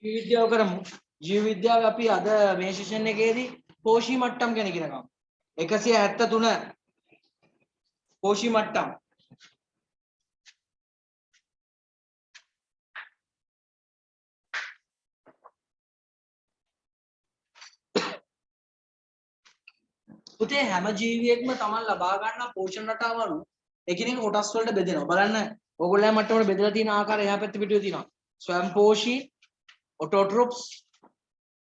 ජීව විද්‍යාව කරමු. ජීව විද්‍යාව අපි අද මේ සෙෂන් එකේදී පෝෂි මට්ටම් ගැන ඉගෙන ගමු. 173 පෝෂි මට්ටම්. පුතේ හැම ජීවියෙක්ම Taman ලබා ගන්න පෝෂණ රටාව අනුව එකිනෙක කොටස් වලට බෙදෙනවා. බලන්න ඕගොල්ලෝ මට්ටමට බෙදලා තියෙන ආකාරය එහා පැත්තේ පිටුවේ තියෙනවා. ස්වයංපෝෂී, ඔටෝට්‍රොප්ස්,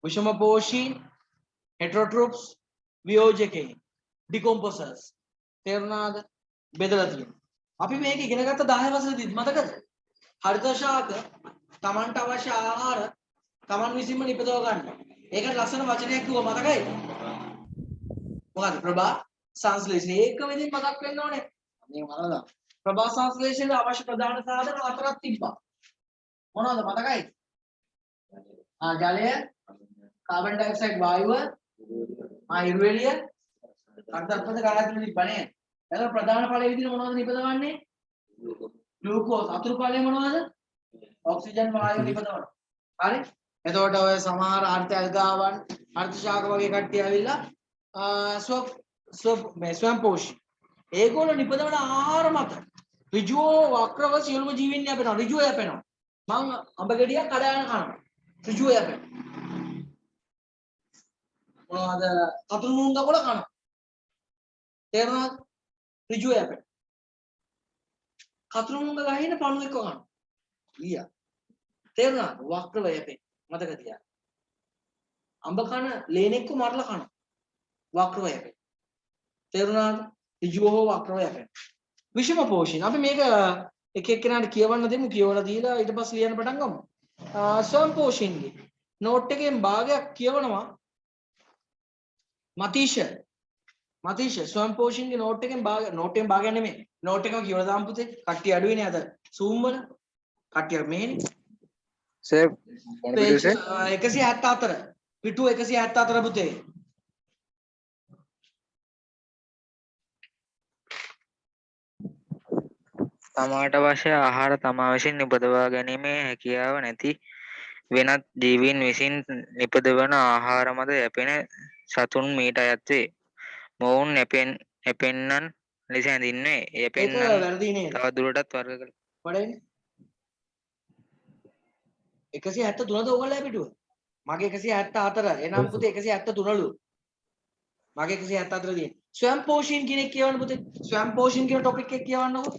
විෂමපෝෂී, හෙටරෝට්‍රොප්ස්, වියෝජකයන්, ඩිකොම්පෝසර්ස්. තේරුණාද? බෙදලා තියෙනවා. අපි මේක ඉගෙන ගත්ත 10 වසරේදීත් මතකද? හරිත ශාක Tamanට අවශ්‍ය ආහාර Taman විසින්ම නිපදව ගන්න. ඒකට ලස්සන වචනයක් කිව්වා මතකයි? මොකද ප්‍රභා සංශ්ලේෂණය ඒකම ඉතින් මතක් වෙන්න ඕනේ. මේක මතකද? ප්‍රභා සංශ්ලේෂණයට අවශ්‍ය ප්‍රධාන සාධක හතරක් තිබ්බා. මොනවද මතකයි? ජලය, කාබන් ඩයොක්සයිඩ් වායුව, ඉරු එළිය, අර්ධපද කාර්යතුල තිබ්බනේ. එතකොට ප්‍රධාන ඵලයේ විදිහට මොනවද නිපදවන්නේ? ග්ලූකෝස්. අතුරු ඵලය මොනවද? ඔක්සිජන් වායුව නිපදවනවා. හරි? එතකොට ඔය සමහර අර්ථ ඇල්ගාවන්, අර්ථ ශාක වගේ කට්ටිය ඇවිල්ලා ස්වයංපෝෂී. ඒගොල්ලෝ නිපදවන ආහාර මත ඍජුව වක්‍රව සියලුම ජීවීන් යැපෙනවා. ඍජුව යැපෙනවා. මං අඹ ගෙඩියක් කඩාගෙන කනවා. ඍජුව යැපෙනවා. මොනවද? කතුරු මුංග කොළ කනවා. තේරුණාද? ඍජුව යැපෙනවා. කතුරු මුංග ගහින පණු එක්ක කනවා. ඊයා. තේරුණාද? වක්‍රව යැපෙන. මතක තියාගන්න. අඹ කන ලේනෙක්ක මරලා කනවා. වක්‍රව යැපෙන. තේරුණාද? ඍජුව හෝ වක්‍රව යැපෙන. විෂම පෝෂණ. අපි මේක එක එක්කෙනාට කියවන්න දෙමු. කියවලා දීලා ඊට පස්සේ ලියන්න පටන් ගමු. ස්වයං පෝෂණගේ නෝට් එකෙන් භාගයක් කියවනවා. මතීෂ ස්වයං පෝෂණගේ නෝට් එකෙන් භාගයක් නෙමෙයි. නෝට් එකම කියවලා දාමු පුතේ. කට්ටිය අඩුයිනේ අද. Zoom වල. කට්ටිය මෙහෙනේ. සර් මොන පිටුව සර්? 174. පිටුව 174 පුතේ. තමාට අවශ්‍ය ආහාර තමා විසින් නිපදවා ගැනීමේ හැකියාව නැති වෙනත් ජීවීන් විසින් නිපදවන ආහාර මත යැපෙන සතුන් මීට අයත් වේ. මොවුන් යැපෙන්නන් ලෙස හැඳින්වේ. ඒක යැපෙන්නන් වැරදි නේද? තවදුරටත් වර්ග කළ වඩේනේ. 173ද ඔයගොල්ලෝ පිටුව? මගේ 174. එනම් පුතේ 173ලු. මගේ 174 තියෙන. ස්වයං පෝෂණ කෙනෙක් කියවන්න පුතේ. ස්වයං පෝෂණ කියන ටොපික් එක කියවන්නකො.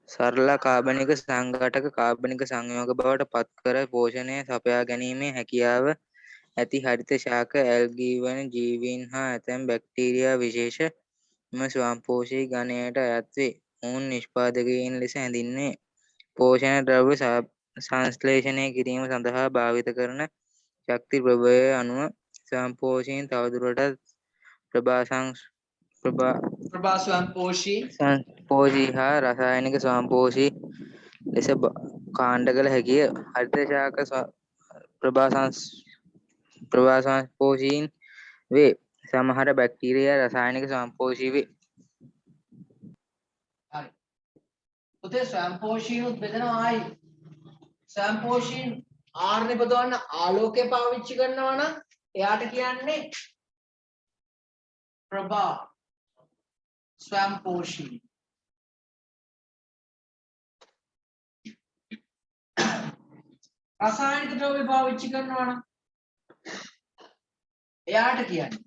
සරල කාබනික සංඝටක කාබනික සංයෝග බවට පත්කර පෝෂණය සපයා ගැනීමේ හැකියාව ඇති හරිත ශාක ඇල්ගී වන ජීවීන් හා ඇතැම් බැක්ටීරියා විශේෂ මෙම ස්වයංපෝෂී ගණයට අයත් වේ. ඔවුන් නිෂ්පාදකයින් ලෙස හැඳින්වේ. පෝෂණ ද්‍රව්‍ය සංශ්ලේෂණය කිරීම සඳහා භාවිත කරන ශක්ති ප්‍රභවය අනුව ස්වයංපෝෂීන් තවදුරටත් ප්‍රභා ස්වයං පෝෂී පෝෂී හා රසායනික ස්වයංපෝෂී ලෙස කාණ්ඩ කළ හැකිය. හරිත ශාක ප්‍රභා සංස්පෝෂීන් වේ. සමහර බැක්ටීරියා රසායනික ස්වයංපෝෂී වේ. හරි. පුතේ ස්වයං පෝෂීනුත් බෙදෙනවා ආයි. ස්වයං පෝෂීන් ආර්ය බදවන්න ආලෝකය පාවිච්චි කරනවා නම් එයාට කියන්නේ ප්‍රභා ස්වයං පෝෂී. රසායනික ද්‍රව්‍ය පාවිච්චි කරනවා නම් එයාට කියන්නේ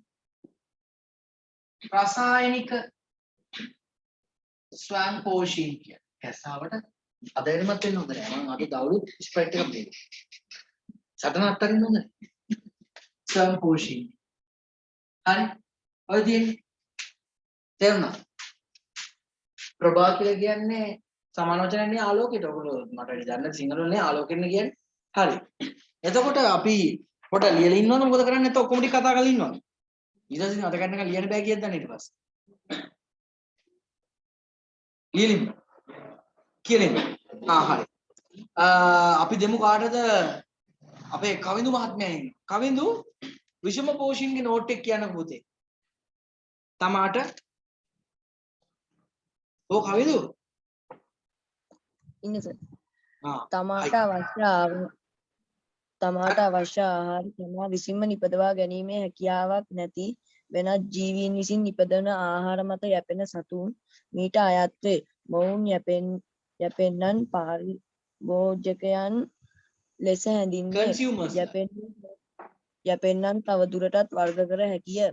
රසායනික ස්වයං පෝෂී කියන්නේ. කැසාවට අදෙන්නමත් වෙන්න හොඳ නෑ. මම අද දවලු ස්ප්‍රයිට් එකක් දෙන්න. සටන අත්තරින්න හොඳ නෑ. ස්වයං පෝෂී. හරි. ඔය තියෙන්නේ. තේරුණා? ප්‍රභා කියලා කියන්නේ සමාන වචනයනේ ආලෝකයට. ඔයගොල්ලෝ මට දන්න සිංහල වලනේ ආලෝකෙන්න කියන්නේ. හරි. එතකොට අපි පොඩ ලියලා ඉන්නවද මොකද කරන්නේ? නැත්නම් ඔක්කොම ටික කතා කරලා ඉන්නවද? ඊට පස්සේ අත ගන්නක ලියන්න බෑ කියද්ද ඊට පස්සේ. ලියලින්. කියලින්. හරි. අපි දෙමු කාටද අපේ කවිඳු මහත්මයා ඉන්නේ. කවිඳු විෂම පෝෂින්ගේ නෝට් එක කියන්න පුතේ. තමාට කවිඳු ඉන්න සර්. තමාට අවශ්‍ය තමාට අවශ්‍ය ආහාර තමා විසින්ම නිපදවා ගැනීමේ හැකියාවක් නැති වෙනත් ජීවීන් විසින් නිපදවන ආහාර මත යැපෙන සතුන් මීට අයත් වේ. මොවුන් යැපෙන්නන් පාරිභෝජකයන් ලෙස හැඳින්වේ. consumers යැපෙන්නන් තවදුරටත් වර්ග කර හැකිය.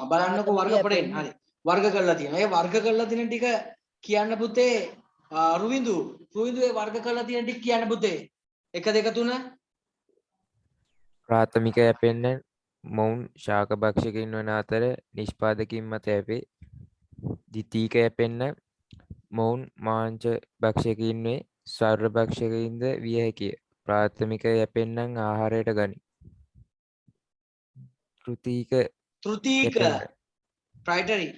බලන්නකෝ වර්ග පොඩෙන් හරි වර්ග කරලා තියෙනවා. ඒ වර්ග කරලා තියෙන ටික කියන්න පුතේ රුවිඳු ඒ වර්ග කරලා තියෙන ටික කියන්න පුතේ 1 2 3 ප්‍රාථමික යැපෙන්න මොවුන් ශාක භක්ෂකයින් වන අතර නිෂ්පාදකින් මත යැපේ. ද්විතීක යැපෙන්න මොවුන් මාංශ භක්ෂකයින් වේ. සර්ව භක්ෂකයින්ද විය හැකිය. ප්‍රාථමික යැපෙන්නන් ආහාරයට ගනී. තෘතීක තෘතීක යැපෙන්න ප්‍රයිටරි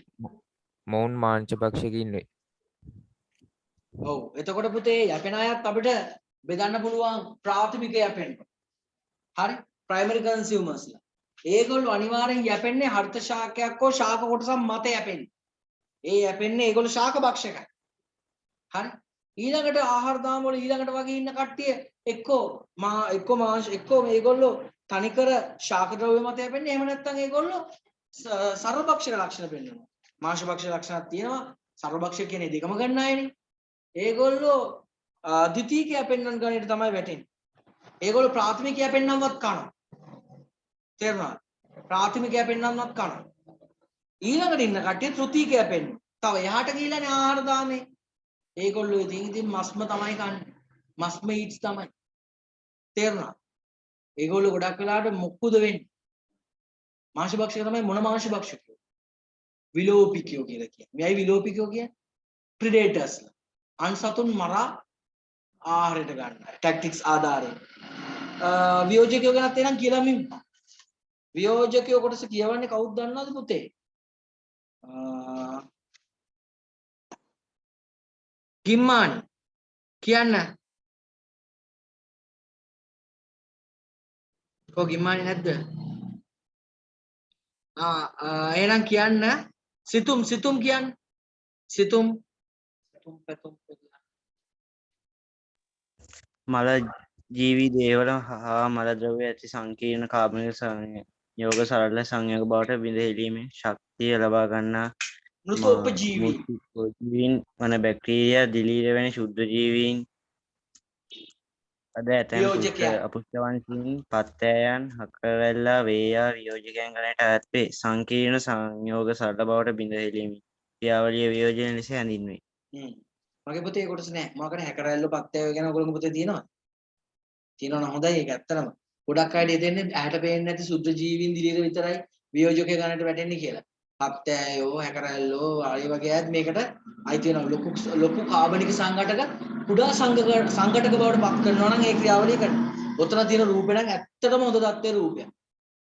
මොවුන් මාංශ භක්ෂකයින් වේ. ඔව් එතකොට පුතේ යැපෙන අයත් අපිට බෙදන්න පුළුවන් ප්‍රාථමික යැපෙන්න. හරි ප්‍රයිමරි කන්සියුමර්ස්ලා. ඒගොල්ලෝ අනිවාර්යෙන් යැපෙන්නේ හරිත ශාකයක් හෝ ශාක කොටසක් මත යැපෙන්නේ. ඒ යැපෙන්නේ ඒගොල්ලෝ ශාක භක්ෂකයි. හරි ඊළඟට ආහාර දාම වල ඊළඟට වගේ ඉන්න කට්ටිය එක්කෝ මාංශ එක්කෝ මේගොල්ලෝ තනිකර ශාක ද්‍රව්‍ය මත යැපෙන්නේ. එහෙම නැත්නම් ඒගොල්ලෝ සර්වභක්ෂක ලක්ෂණ පෙන්වනවා. මාංශ භක්ෂක ලක්ෂණක් තියෙනවා. සර්වභක්ෂක කියන්නේ දෙකම ගන්න අයනේ. ඒගොල්ලෝ ද්විතීක යැපෙන්නන් ගණයට තමයි වැටෙන්නේ. ඒගොල්ලෝ ප්‍රාථමික යැපෙන්නන්වත් කනවා. තේරුණාද? ප්‍රාථමික යැපෙන්නන්වත් කනවා. ඊළඟට ඉන්න කට්ටිය තෘතීක යැපෙන්න. තව එහාට ගිහිලානේ ආහාර දාමේ. ඒගොල්ලෝ ඉතින් මස්ම තමයි කන්නේ. මස්ම ඊට්ස් තමයි. තේරුණාද? ඒගොල්ලෝ ගොඩක් වෙලාවට මොක්කුද වෙන්නේ? මාංශ භක්ෂක තමයි මොන මාංශ භක්ෂකයෝ? විලෝපිකයෝ කියලා කියන්නේ. මෙයි විලෝපිකයෝ කියන්නේ ප්‍රෙඩේටර්ස්ලා. අන්සතුන් මරා ආහාරයට ගන්න ටැක්ටික්ස් ආධාරයෙන් වියෝජකයෝ ගැනත් එනම් කියලා මින් වියෝජකයෝ කොටස කියවන්නේ කවුද දන්නවද පුතේ ගිම්මානි කියන්න කො ගිම්මානි නැද්ද එහෙනම් කියන්න සිතුම් කියන්න සිතුම් මල ජීවී දේවල හා මල ද්‍රව්‍ය ඇති සංකීර්ණ කාබනික සංයෝග සරල සංයෝග බවට බිඳ ශක්තිය ලබා ගන්නා මෘතෝපජීවී ජීවීන් වන බැක්ටීරියා දිලීර වැනි ශුද්ධ ජීවීන් අද ඇතැම් අපුෂ්ඨවංශීන් පත්තෑයන් හකරැල්ලා වේයා වියෝජකයන් ගණයට අයත් වේ. සංකීර්ණ සංයෝග සරල බවට බිඳ හෙළීමේ ක්‍රියාවලිය වියෝජන ලෙස හැඳින්වේ. මගේ පුතේ ඒ කොටස නෑ. මොකද හැකරැල්ල පත්තෑය ගැන ඔයගොල්ලෝ පුතේ තියෙනවද? තියෙනවනම් හොඳයි ඒක ඇත්තටම. ගොඩක් අයට හිතෙන්නේ ඇහැට පේන්නේ නැති සුද්ධ ජීවීන් දිලීර විතරයි වියෝජකයේ ගණයට වැටෙන්නේ කියලා. පත්තෑයෝ හැකරැල්ලෝ ආයි වගේ අයත් මේකට අයිති වෙනවා. ලොකු කාබනික සංඝටක කුඩා සංඝටක බවට පත් කරනවා නම් ඒ ක්‍රියාවලිය කරනවා. ඔතන තියෙන රූපේ නම් ඇත්තටම හොඳ தත්ත්වයේ රූපයක්.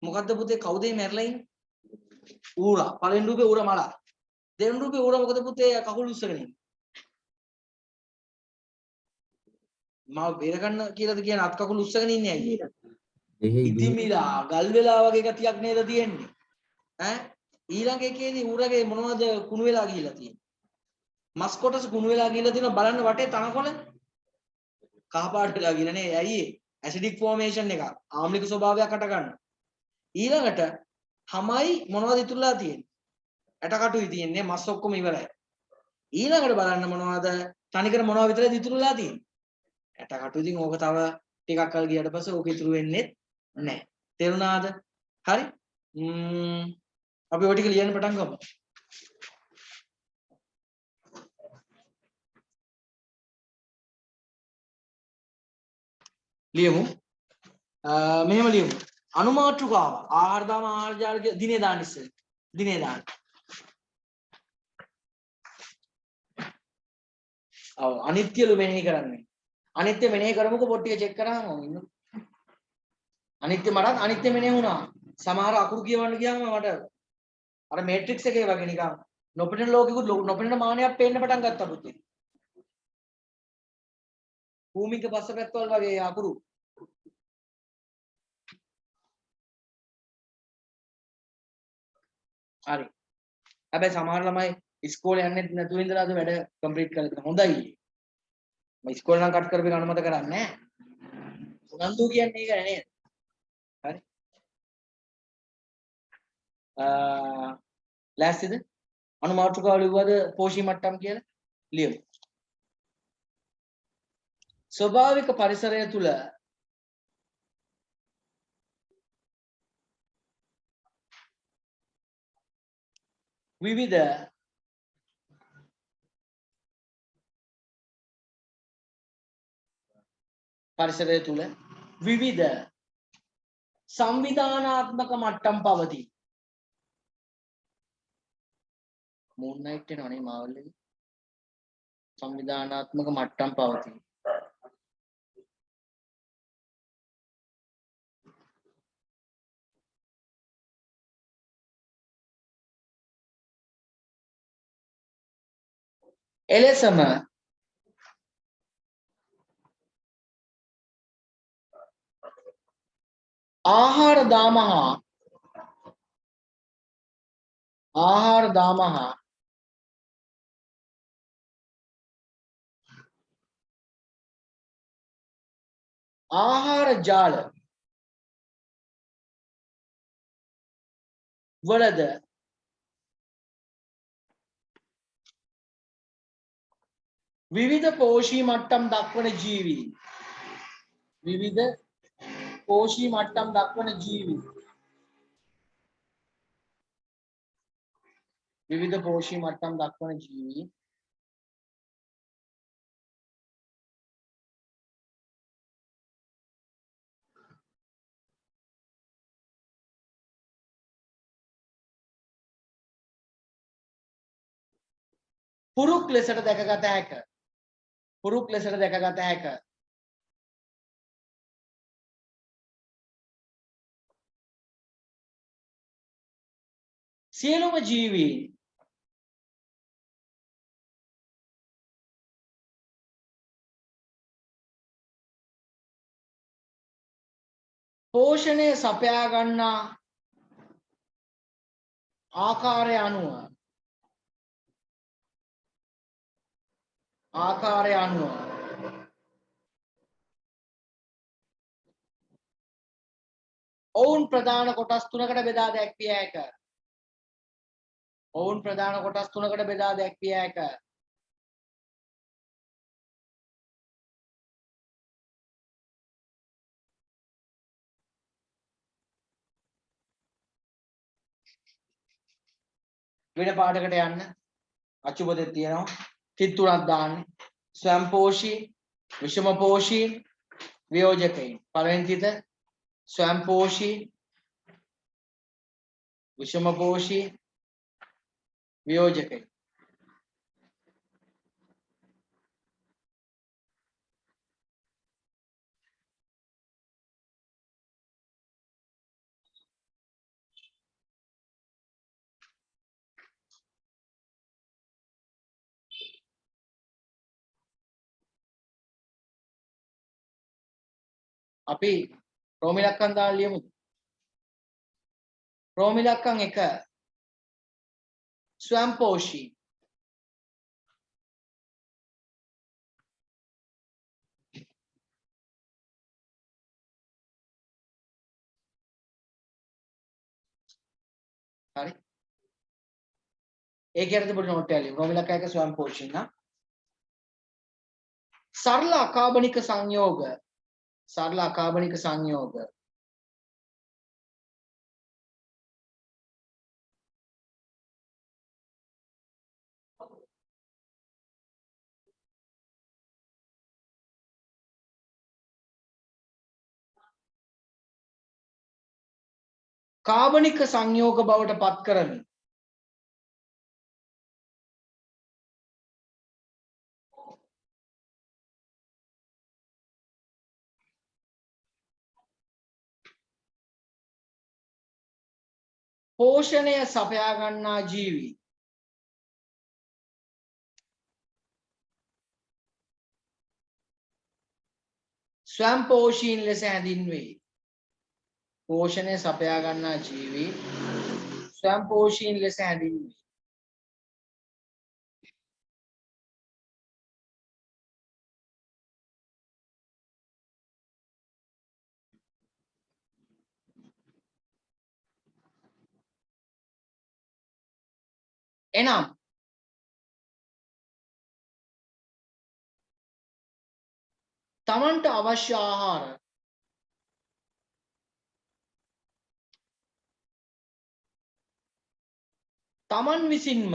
මොකද්ද පුතේ කවුද මේ මැරලා ඉන්නේ? ඌරා. පළවෙනි රූපේ ඌරා මලා. දෙවෙනි රූපේ ඌරා මොකද පුතේ කකුල් උස්සගෙන ඉන්නේ? මාව බේර ගන්න කියලාද කියන අත් කකුල් උස්සගෙන ඉන්නේ ඇයි? ඉදිමිලා ගල් වෙලා වගේ ගතියක් නේද තියෙන්නේ? ඈ ඊළඟ එකේදී ඌරගේ මොනවද කුණු වෙලා ගිහිලා තියෙන්නේ? මස් කොටස කුණු වෙලා ගිහිලා තියෙනවා බලන්න වටේ තනකොළ කහ පාට වෙලා ගිහිලා නේ. ඇයි ඒ? ඇසිඩික් ෆෝමේෂන් එකක්. ආම්ලික ස්වභාවයක් අට ගන්න. ඊළඟට හැමයි මොනවද ඉතුරුලා තියෙන්නේ? ඇටකටුයි තියෙන්නේ මස් ඔක්කොම ඉවරයි. ඊළඟට බලන්න මොනවද? තනිකර මොනවද විතරද ඉතුරුලා තියෙන්නේ? ඇටකටු ඉතින් ඕක තව ටිකක් කල් ගියට පස්සේ ඕක ඉතුරු වෙන්නේ නැහැ. තේරුණාද? හරි? අපි ඔය ටික ලියන්න පටන් ගමු. ලියමු. මෙහෙම ලියමු. අනුමාත්‍රිකාව ආහාර දාම ආහාර ජාල දිනේ දාන්න ඉස්සෙල්ලා. දිනේ දාන්න. ඔව් අනිත්‍යලු මෙනෙහි කරන්නේ. අනිත්‍ය මෙනෙහි කරමුකෝ පොට්ටිය චෙක් කරාම ඉන්න. අනිත්‍ය මටත් අනිත්‍ය මෙනෙහි වුණා. සමහර අකුරු කියවන්න ගියාම මට අර මේට්‍රික්ස් එකේ වගේ නිකන් නොපෙනෙන ලෝකෙකුත් නොපෙනෙන මානයක් පේන්න පටන් ගත්තා පුතේ. භූමික පස්සපැත්තවල වගේ අකුරු. හරි. හැබැයි සමහර ළමයි ඉස්කෝලේ යන්නේ නැතුව ඉඳලා අද වැඩ කම්ප්ලීට් කරලා තියෙනවා. හොඳයි. මම ඉස්කෝලේ නම් කට් කරපේ අනුමත කරන්නේ නැහැ. උනන්දු කියන්නේ ඒක නේද? ලෑස්තිද? අනුමාත්‍රකාව ලිව්වද පෝෂී මට්ටම් කියලා? ලියමු. ස්වභාවික පරිසරය තුල විවිධ පරිසරය තුල විවිධ සංවිධානාත්මක මට්ටම් පවතී. මූන් නයිට් එනවා නේ මාවල්ලේ. සංවිධානාත්මක මට්ටම් පවතී. එලෙසම ආහාර දාම හා ආහාර ජාල වලද විවිධ පෝෂී මට්ටම් දක්වන ජීවීන් විවිධ පෝෂී මට්ටම් දක්වන ජීවීන් විවිධ පෝෂී මට්ටම් දක්වන ජීවීන් පුරුක් ලෙසට දැකගත හැක. පුරුක් ලෙසට දැකගත හැක. සියලුම ජීවීන් පෝෂණය සපයා ගන්නා ආකාරය අනුව ඔවුන් ප්‍රධාන කොටස් තුනකට බෙදා දැක්විය හැක. ඔවුන් ප්‍රධාන කොටස් තුනකට බෙදා දැක්විය හැක. වෙන පාඩකට යන්න අචුපදෙත් තියෙනවා. තිත් තුනක් දාන්න. ස්වයංපෝෂී, විෂමපෝෂී, වියෝජකයින්. පළවෙනි තිත ස්වයංපෝෂී, විෂමපෝෂී, වියෝජකයින්. අපි රෝමිලක්කම් දාලා ලියමු. රෝමිලක්කම් 1 ස්වයංපෝෂී හරි ඒ කියන්නේ පොඩි නෝට් එකක් ලියමු. රෝමිලක්කම් 1 ස්වයංපෝෂී නම් සරල අකාබනික සංයෝග කාබනික සංයෝග බවට පත් කරමින් පෝෂණය සපයා ගන්නා ජීවී ස්වයංපෝෂීන් ලෙස හැඳින්වේ. පෝෂණය සපයා ගන්නා ජීවී ස්වයංපෝෂීන් ලෙස හැඳින්වේ. එනම් තමන්ට අවශ්‍ය ආහාර තමන් විසින්ම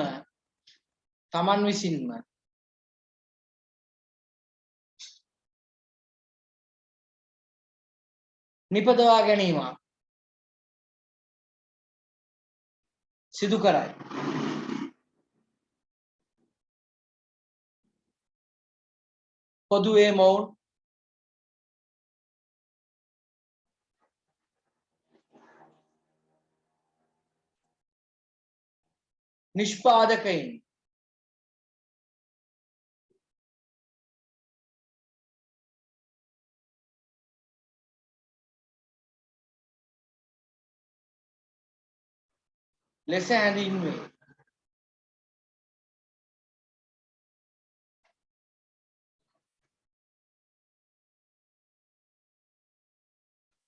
නිපදවා ගැනීම සිදු කරයි. පොදුවේ මොවුන් නිෂ්පාදකයින් ලෙස හැඳින්වේ.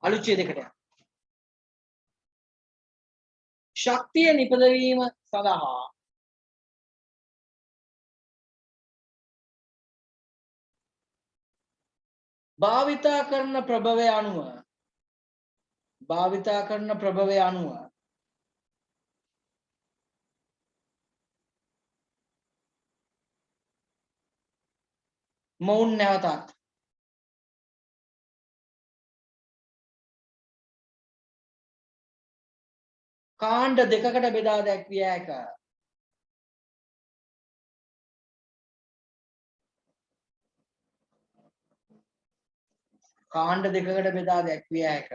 අලුච්ඡේදයකට යන්න. ශක්තිය නිපදවීම සඳහා භාවිතා කරන ප්‍රභවය අනුව මොවුන් නැවතත් කාණ්ඩ දෙකකට බෙදා දැක්විය හැක. කාණ්ඩ දෙකකට බෙදා දැක්විය හැක.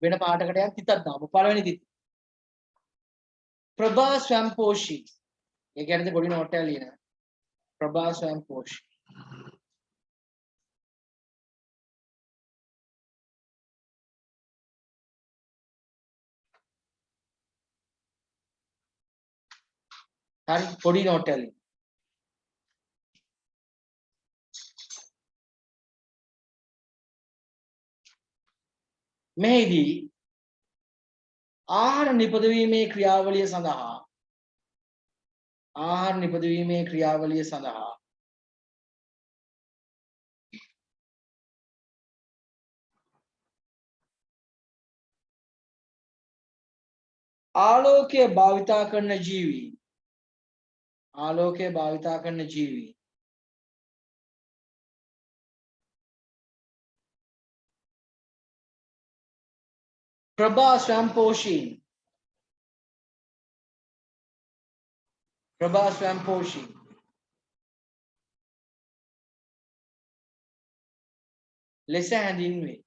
වෙන පාඩකට යන් තිතක් දාමු. පළවෙනි තිත. ප්‍රභා ස්වයංපෝෂී. ඒ කියන්නේ පොඩි නෝට් එකක් ලියන. ප්‍රභා ස්වයංපෝෂී. හරි පොඩි නෝට් එකක් ලියන. මෙහිදී ආහාර නිපදවීමේ ක්‍රියාවලිය සඳහා ආලෝකය භාවිතා කරන ජීවීන් ප්‍රභා ස්වයංපෝෂී ලෙස හැඳින්වේ.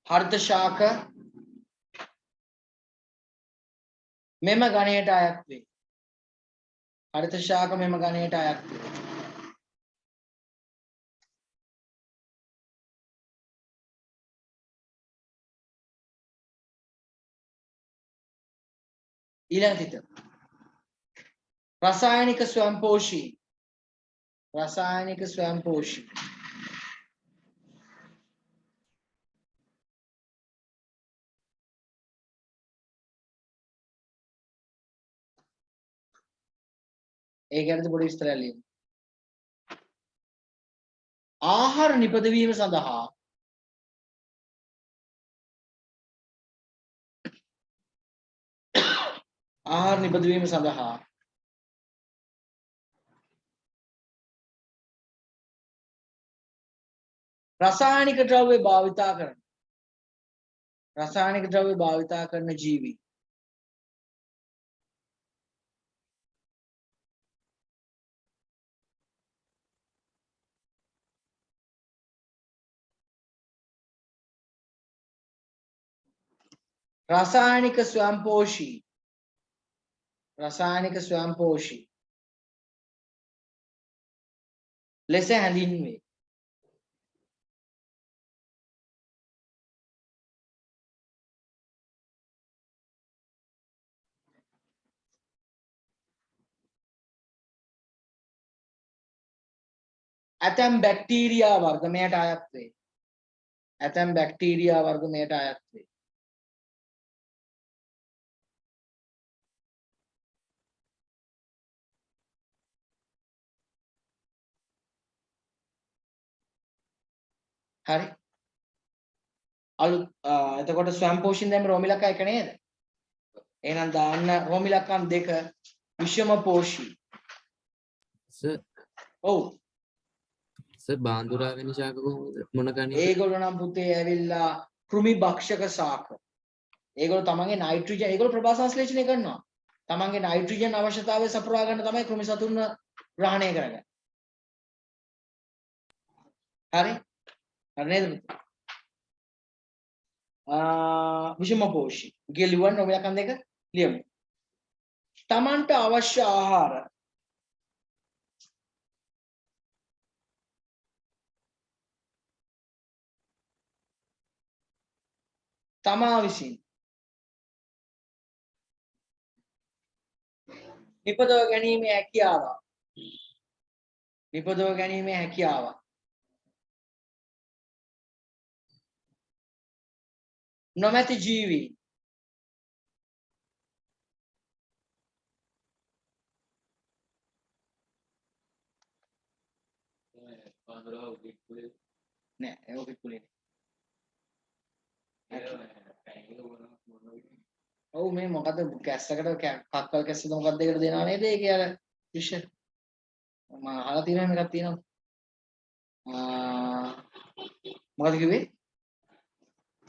හරිත ශාක මෙම ගණයට අයත් වේ. ඊළඟ තිත. රසායනික ස්වයංපෝෂී. ඒ ගැනද පොඩි විස්තරයක් ලියන්න. ආහාර නිපදවීම සඳහා රසායනික ද්‍රව්‍ය භාවිතා කරන ජීවී රසායනික ස්වයංපෝෂී ලෙස හැඳින්වේ. ඇතැම් බැක්ටීරියා වර්ග මෙයට අයත් වේ. ඇතැම් බැක්ටීරියා වර්ග මෙයට අයත් වේ. හරි. අලුත් එතකොට ස්වයං පෝෂණ දැන් රෝම ඉලක්ක එක නේද? එහෙනම් දාන්න රෝම ඉලක්කම් දෙක විෂම පෝෂී. සර් ඔව්. සර් බාන්දුරා වෙන ශාක කොහොමද මොන කණේ ඒගොල්ලෝ නම් පුතේ ඇවිල්ලා කෘමි භක්ෂක ශාක. ඒගොල්ලෝ තමන්ගේ නයිට්‍රජන් ඒගොල්ලෝ ප්‍රභා සංශ්ලේෂණය කරනවා. තමන්ගේ නයිට්‍රජන් අවශ්‍යතාවය සපුරා ගන්න තමයි කෘමි සතුන්ව ග්‍රහණය කරගන්නේ. හරි? හරි නේද පුතේ? විෂම පෝෂී. ගිය ලියවන්න ඔය ලකන් දෙක ලියමු. තමන්ට අවශ්‍ය ආහාර තමා විසින් නිපදව ගැනීමේ හැකියාව නොමැති ජීවී නෑ ඒක පිටුලේ ඔව් මේ මොකද කැස්සකට කක්කල් කැස්සද මොකක්ද දෙකට දෙනවා නේද ඒකේ අර ෆිෂ් මම අහලා තියෙනවා මේකක් තියෙනවා මොකද කිව්වේ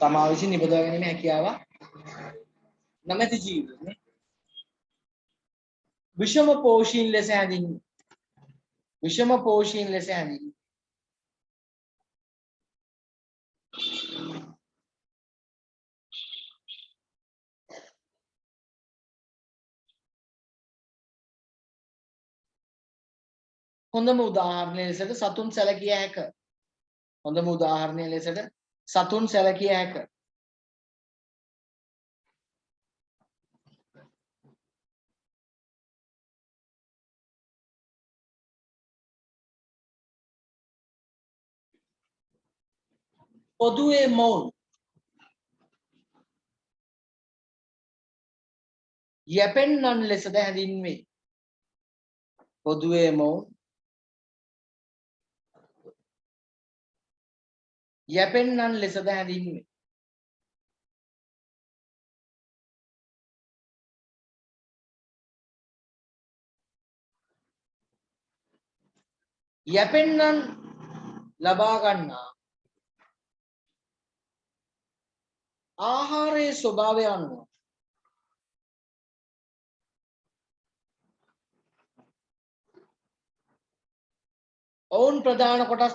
තමා විසින් නිපදවා ගැනීම හැකියාව නැමැති ජීවි නේ විෂම පෝෂීන් ලෙස හැඳින්වේ හොඳම උදාහරණය ලෙසට සතුන් සැලකිය හැක. පොදුවේ මොවුන් යැපෙන්නන් ලෙසද හැඳින්වේ. යැපෙන්නන් ලබා ගන්නා ආහාරයේ ස්වභාවය අනුව ඔවුන් ප්‍රධාන කොටස්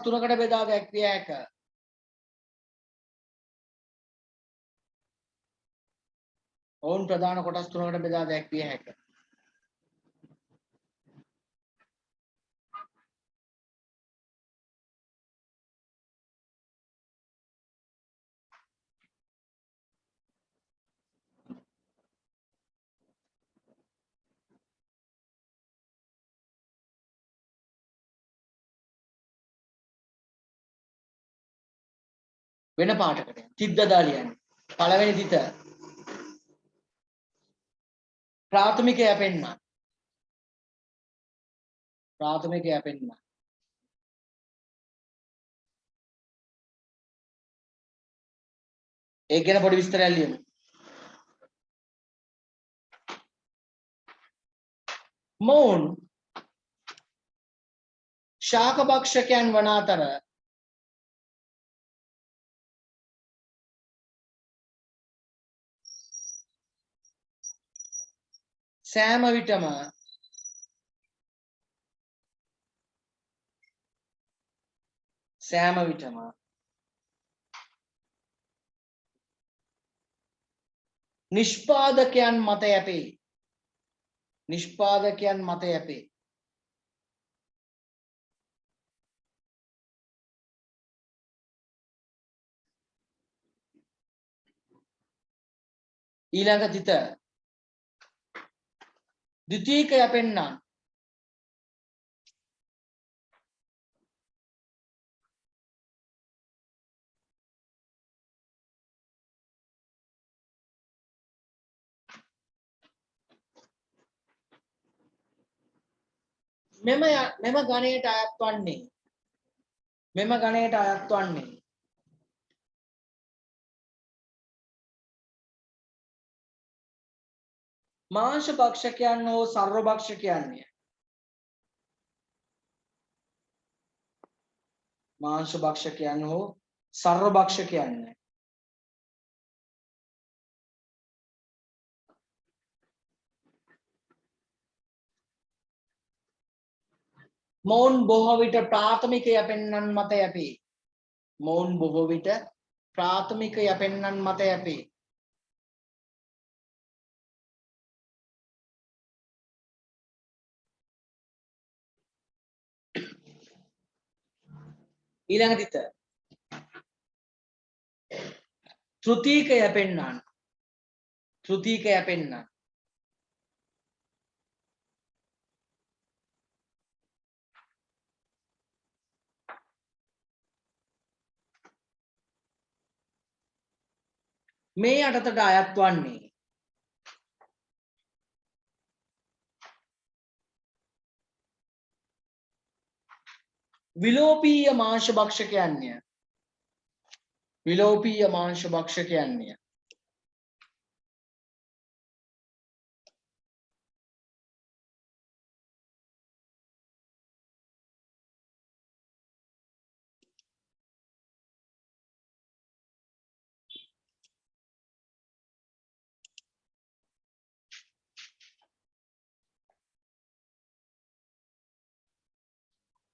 තුනකට බෙදා දැක්විය හැක. වෙන පාටකට තිද්දදා ලියන්නේ. පළවෙනි තිත ප්‍රාථමික යැපෙන්න. ඒක ගැන පොඩි විස්තරයක් ලියමු. මොවුන් ශාක භක්ෂකයන් වන අතර සෑම විටම නිෂ්පාදකයන් මත යැපේ. ඊළඟ තිත ද්විතීක යැපෙන්නන් මෙම ගණයට අයත් වන්නේ මාංශ භක්ෂකයන් හෝ සර්ව භක්ෂකයන්ය. මාංශ භක්ෂකයන් හෝ සර්ව භක්ෂකයන්ය. මොවුන් බොහෝ විට ප්‍රාථමික යැපෙන්නන් මත යැපේ. මොවුන් බොහෝ විට ප්‍රාථමික යැපෙන්නන් මත යැපේ. ඊළඟ තිත තෘතීක යැපෙන්නන්. තෘතීක යැපෙන්නන් මේ යටතට අයත් වන්නේ විලෝපීය මාංශ භක්ෂකයන්ය. විලෝපීය මාංශ භක්ෂකයන්ය.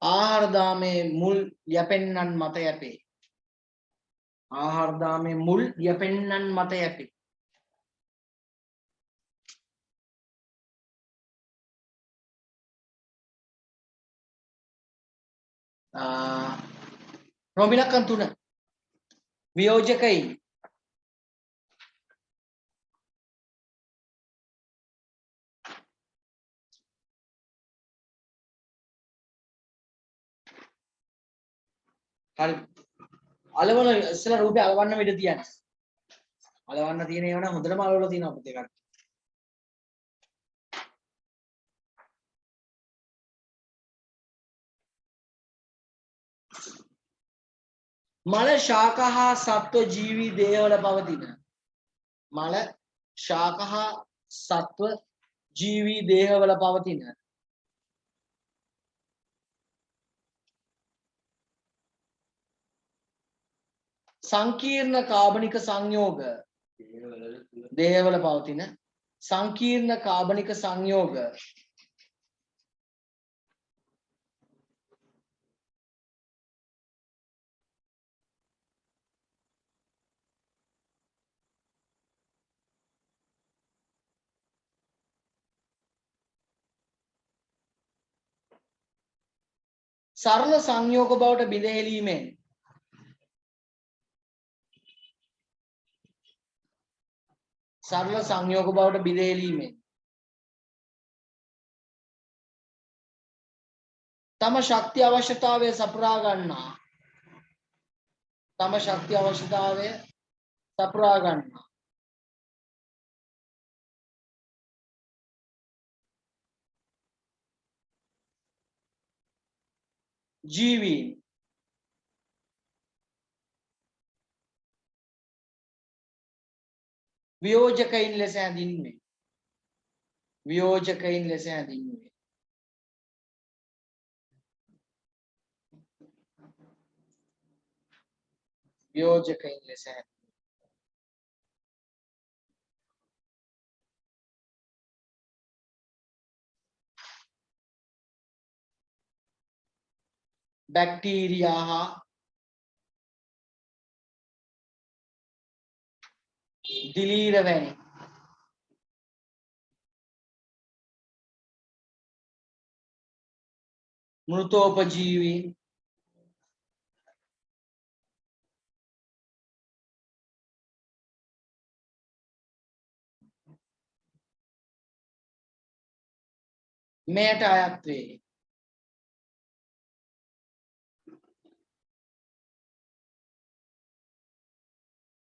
ආහාර දාමේ මුල් යැපෙන්නන් මත යැපේ. ආහාර දාමේ මුල් යැපෙන්නන් මත යැපේ. රොමිලකන් තුන වියෝජකයින් හරි අලවන ඉස්සලා රූපේ අලවන්න මෙඩ තියන්න. අලවන්න තියෙන ඒවා නම් හොඳටම අලවලා තියෙනවා අපිට එකක්. මල ශාක හා සත්ව ජීවී දේහවල පවතින. මල ශාක හා සත්ව ජීවී දේහවල පවතින සංකීර්ණ කාබනික සංයෝග දේහවල පවතින සංකීර්ණ කාබනික සංයෝග සරල සංයෝග බවට බිඳ හෙළීමෙන් සරල සංයෝග බවට බිඳ හෙළීමෙන් තම ශක්ති අවශ්‍යතාවය සපුරා ගන්නා තම ශක්ති අවශ්‍යතාවය සපුරා ගන්නා ජීවීන් වියෝජකයින් ලෙස හැඳින්වේ. වියෝජකයින් ලෙස හැඳින්වේ. වියෝජකයින් ලෙස හැඳින්වේ. බැක්ටීරියා හා දිලීර වැනි මෘතෝපජීවීන් මෙයට අයත් වේ.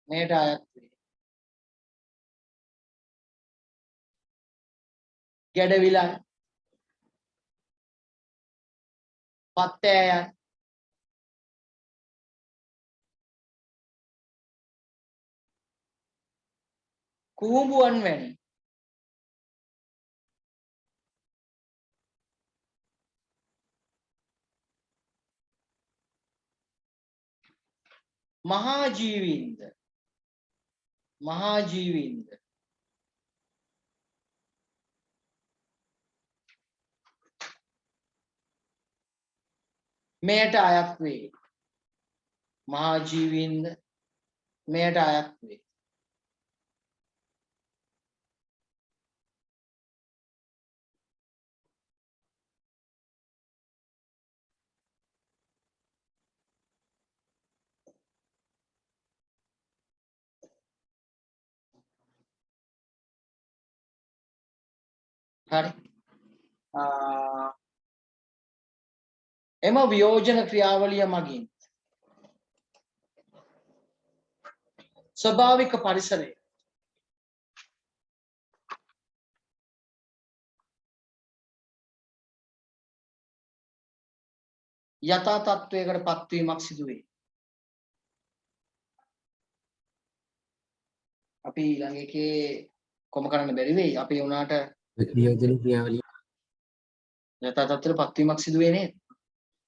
මෙයට අයත් වේ. ගැඩවිලන් පත්තෑයන් කූඹුවන් වැනි මහා ජීවීන්ද මෙයට අයත් වේ. මහා ජීවීන්ද මෙයට අයත් වේ. හරි. එම වියෝජන ක්‍රියාවලිය මගින් ස්වභාවික පරිසරය යථා තත්ත්වයකට පත්වීමක් සිදු වේ. අපි ඊළඟ එකේ කොම කරන්න බැරි වෙයි. අපි උනාට වියෝජන ක්‍රියාවලිය යථා තත්ත්වයට පත්වීමක් සිදු වේ නේද?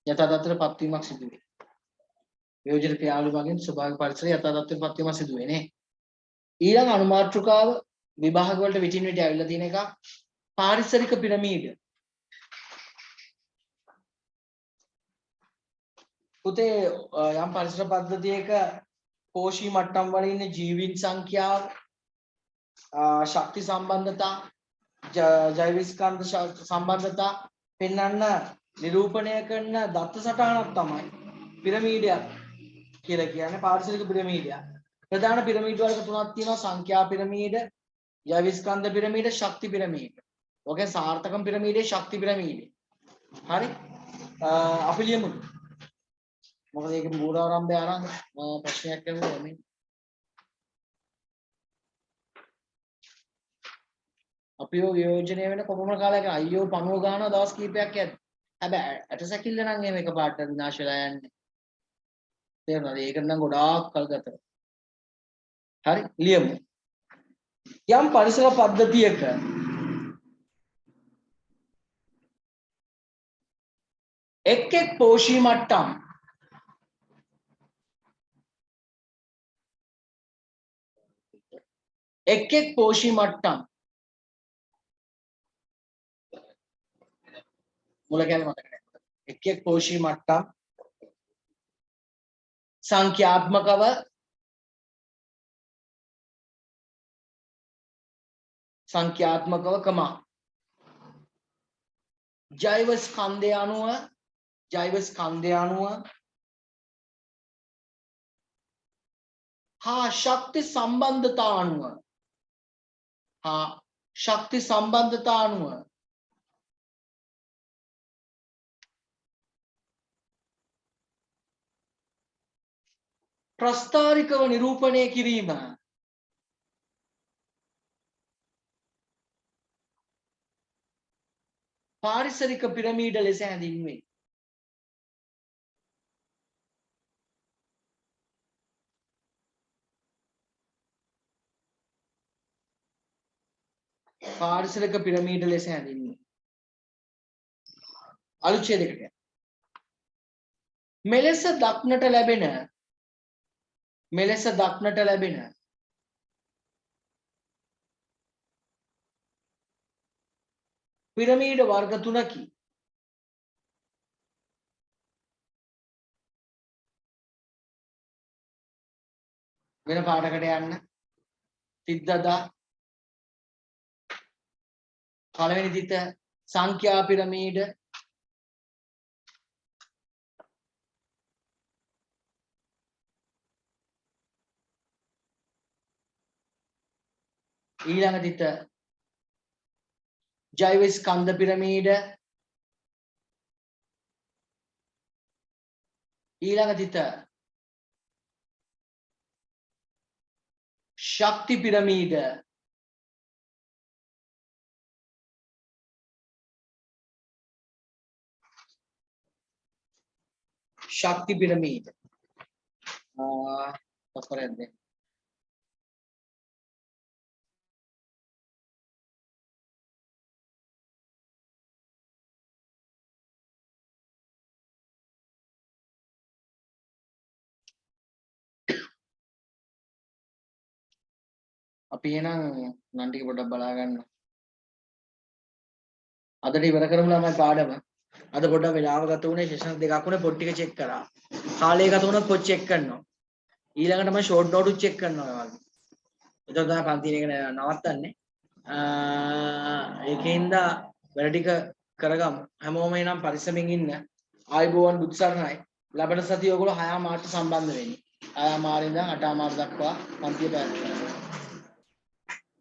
යථා තත්ත්වයට පත්වීමක් සිදු වේ. වියෝජන ක්‍රියාවලිය මගින් ස්වභාවික පරිසරය යථා තත්ත්වයට පත්වීමක් සිදු වේ නේ. ඊළඟ අනුමාත්‍රිකාව විභාග වලට විටින් විට ඇවිල්ලා තියෙන එක පාරිසරික පිරමීඩ. පුතේ යම් පරිසර පද්ධතියක පෝෂී මට්ටම් වල ඉන්න ජීවීන් සංඛ්‍යාව, ශක්ති සම්බන්ධතා, ජෛව ස්කන්ධ සම්බන්ධතා පෙන්වන්න නිරූපණය කරන දත්ත සටහනක් තමයි පිරමීඩයක් කියලා කියන්නේ. පාරිසරික පිරමීඩයක්. ප්‍රධාන පිරමීඩ වර්ග තුනක් තියෙනවා. සංඛ්‍යා පිරමීඩ, ජෛව ස්කන්ධ පිරමීඩ, ශක්ති පිරමීඩ. ඔකේ සාර්ථකම් පිරමීඩේ, ශක්ති පිරමීඩේ. හරි. අපි ලියමු. මොකද ඒක මූලාරම්භය අරන් ප්‍රශ්නයක් කරනවා මේ. අපිව වියෝජනය වෙන කොපමණ කාලයක අයියෝ පණුව ගන්නවා දවස් කීපයක් යද්දි. හැබැයි ඇටසැකිල්ල නම් එහෙම එකපාරට විනාශ වෙලා යන්නේ. තේරුණාද? ඒක නම් ගොඩාක් කල් ගත වෙනවා. හරි ලියමු. යම් පරිසර පද්ධතියක එක් පෝෂී මට්ටම් එක් පෝෂී මට්ටම් මුල ගැන මතක නැහැ. එක් පෝෂී මට්ටම් සංඛ්‍යාත්මකව ජෛව ස්කන්ධය අනුව හා ශක්ති සම්බන්ධතා අනුව ප්‍රස්ථාරිකව නිරූපණය කිරීම පාරිසරික පිරමීඩ ලෙස හැඳින්වේ. පාරිසරික පිරමීඩ ලෙස හැඳින්වේ. අනුච්ඡේදයකට මෙලෙස දක්නට ලැබෙන පිරමීඩ වර්ග තුනකි. වෙන පාඩකට යන්න. තිද්දදා පළවෙනි තිත සංඛ්‍යා පිරමීඩ, ඊළඟ තිත ජෛව ස්කන්ධ පිරමීඩ, ඊළඟ තිත ශක්ති පිරමීඩ, ශක්ති පිරමීඩ. කොහොමද? අපි එහෙනම් නම් ටික පොඩ්ඩක් බලා ගන්න. අදට ඉවර කරමු ළමයි පාඩම. අද පොඩ්ඩක් වෙලාව ගත වුණේ සෙෂන් දෙකක් වුණේ පොත් ටික චෙක් කරා. කාලය ගත වුණොත් පොත් චෙක් කරනවා. ඊළඟට මම ෂෝට් නෝටුත් චෙක් කරනවා ඔයාලගේ. එතකොට තමයි පන්ති එක නවත්තන්නේ. ඒකෙන්ද වැඩ ටික කරගමු. හැමෝම එනම් පරිස්සමින් ඉන්න. ආයුබෝවන් බුදු සරණයි. ලබන සතිය ඔයගොල්ලෝ 6 මාර්ට සම්බන්ධ වෙන්න. 6 මාර්ේ ඉඳන් 8 මාර්ට දක්වා පන්තිය පැවැත්වෙනවා.